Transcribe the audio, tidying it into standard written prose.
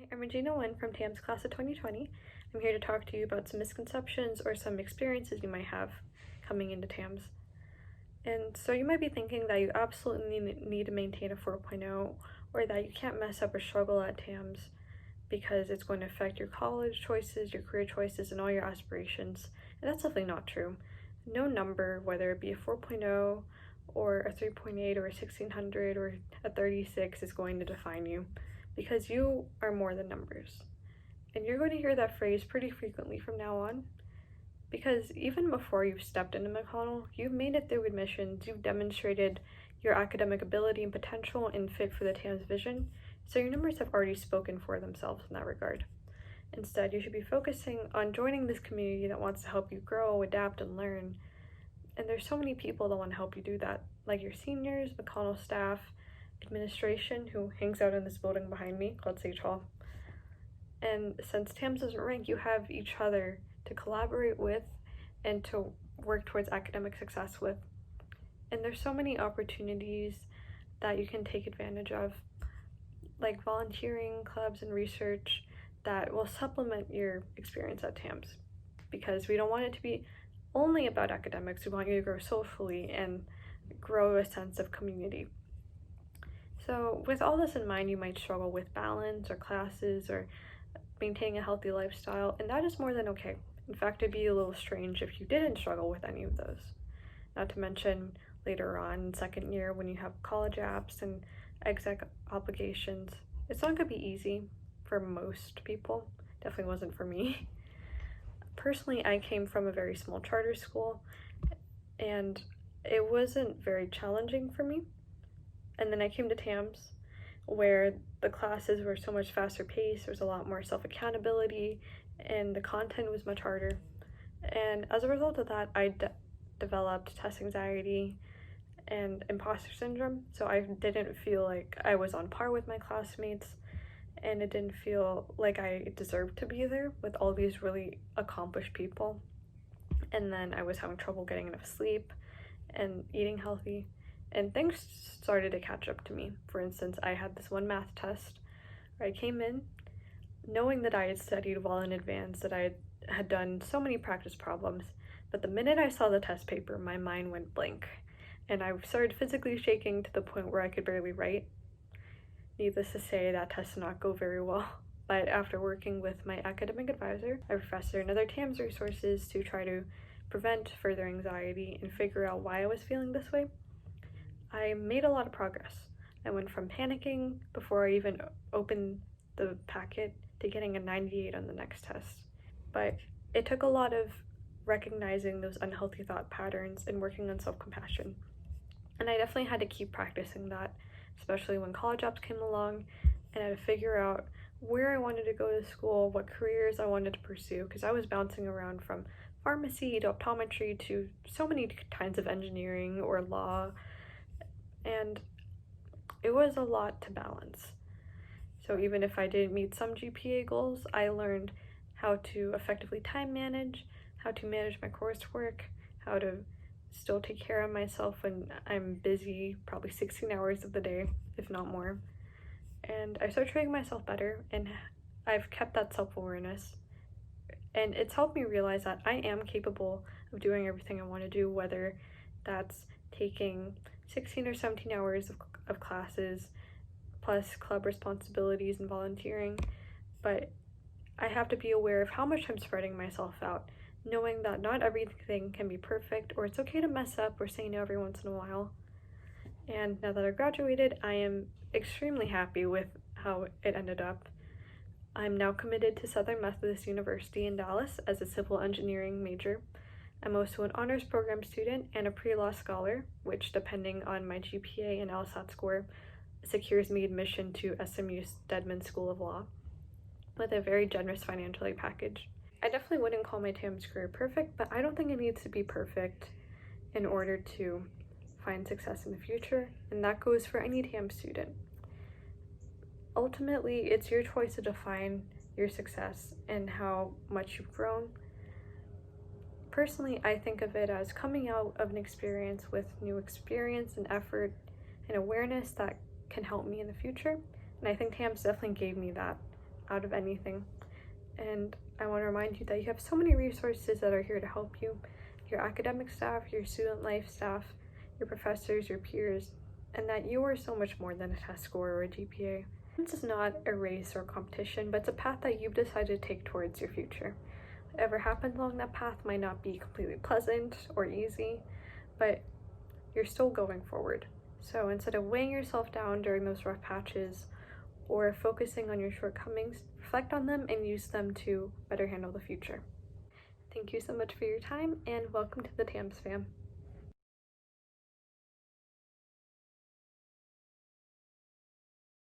Hi, I'm Regina Nguyen from TAMS class of 2020. I'm here to talk to you about some misconceptions or some experiences you might have coming into TAMS. And so you might be thinking that you absolutely need to maintain a 4.0 or that you can't mess up or struggle at TAMS because it's going to affect your college choices, your career choices, and all your aspirations. And that's definitely not true. No number, whether it be a 4.0 or a 3.8 or a 1600 or a 36, is going to define you, because you are more than numbers. And you're going to hear that phrase pretty frequently from now on, because even before you've stepped into McConnell, you've made it through admissions, you've demonstrated your academic ability and potential and fit for the TAMS vision, so your numbers have already spoken for themselves in that regard. Instead, you should be focusing on joining this community that wants to help you grow, adapt, and learn. And there's so many people that want to help you do that, like your seniors, McConnell staff, administration, who hangs out in this building behind me called Sage Hall. And since TAMS doesn't rank, you have each other to collaborate with and to work towards academic success with. And there's so many opportunities that you can take advantage of, like volunteering, clubs, and research that will supplement your experience at TAMS, because we don't want it to be only about academics. We want you to grow socially and grow a sense of community. So with all this in mind, you might struggle with balance or classes or maintaining a healthy lifestyle, and that is more than okay. In fact, it'd be a little strange if you didn't struggle with any of those. Not to mention later on in second year, when you have college apps and exec obligations, it's not gonna be easy for most people. Definitely wasn't for me. Personally, I came from a very small charter school, and it wasn't very challenging for me. And then I came to TAMS, where the classes were so much faster paced, there was a lot more self-accountability, and the content was much harder. And as a result of that, I developed test anxiety and imposter syndrome, so I didn't feel like I was on par with my classmates, and it didn't feel like I deserved to be there with all these really accomplished people. And then I was having trouble getting enough sleep and eating healthy, and things started to catch up to me. For instance, I had this one math test where I came in knowing that I had studied well in advance, that I had done so many practice problems, but the minute I saw the test paper, my mind went blank, and I started physically shaking to the point where I could barely write. Needless to say, that test did not go very well, but after working with my academic advisor, my professor, and other TAMS resources to try to prevent further anxiety and figure out why I was feeling this way, I made a lot of progress. I went from panicking before I even opened the packet to getting a 98 on the next test. But it took a lot of recognizing those unhealthy thought patterns and working on self-compassion. And I definitely had to keep practicing that, especially when college apps came along, and I had to figure out where I wanted to go to school, what careers I wanted to pursue, because I was bouncing around from pharmacy to optometry to so many kinds of engineering or law, and it was a lot to balance. So even if I didn't meet some GPA goals, I learned how to effectively time manage, how to manage my coursework, how to still take care of myself when I'm busy, probably 16 hours of the day, if not more. And I started treating myself better, and I've kept that self-awareness. And it's helped me realize that I am capable of doing everything I want to do, whether that's taking 16 or 17 hours of classes, plus club responsibilities and volunteering. But I have to be aware of how much I'm spreading myself out, knowing that not everything can be perfect, or it's okay to mess up or say no every once in a while. And now that I've graduated, I am extremely happy with how it ended up. I'm now committed to Southern Methodist University in Dallas as a civil engineering major. I'm also an honors program student and a pre-law scholar, which, depending on my GPA and LSAT score, secures me admission to SMU Stedman School of Law with a very generous financial aid package. I definitely wouldn't call my TAMS career perfect, but I don't think it needs to be perfect in order to find success in the future, and that goes for any TAMS student. Ultimately, it's your choice to define your success and how much you've grown. Personally, I think of it as coming out of an experience with new experience and effort and awareness that can help me in the future, and I think TAMS definitely gave me that. out of anything. And I want to remind you that you have so many resources that are here to help you. Your academic staff, your student life staff, your professors, your peers, and that you are so much more than a test score or a GPA. This is not a race or competition, but it's a path that you've decided to take towards your future. Whatever happens along that path might not be completely pleasant or easy, but you're still going forward. So instead of weighing yourself down during those rough patches or focusing on your shortcomings, reflect on them and use them to better handle the future. Thank you so much for your time, and welcome to the TAMS fam.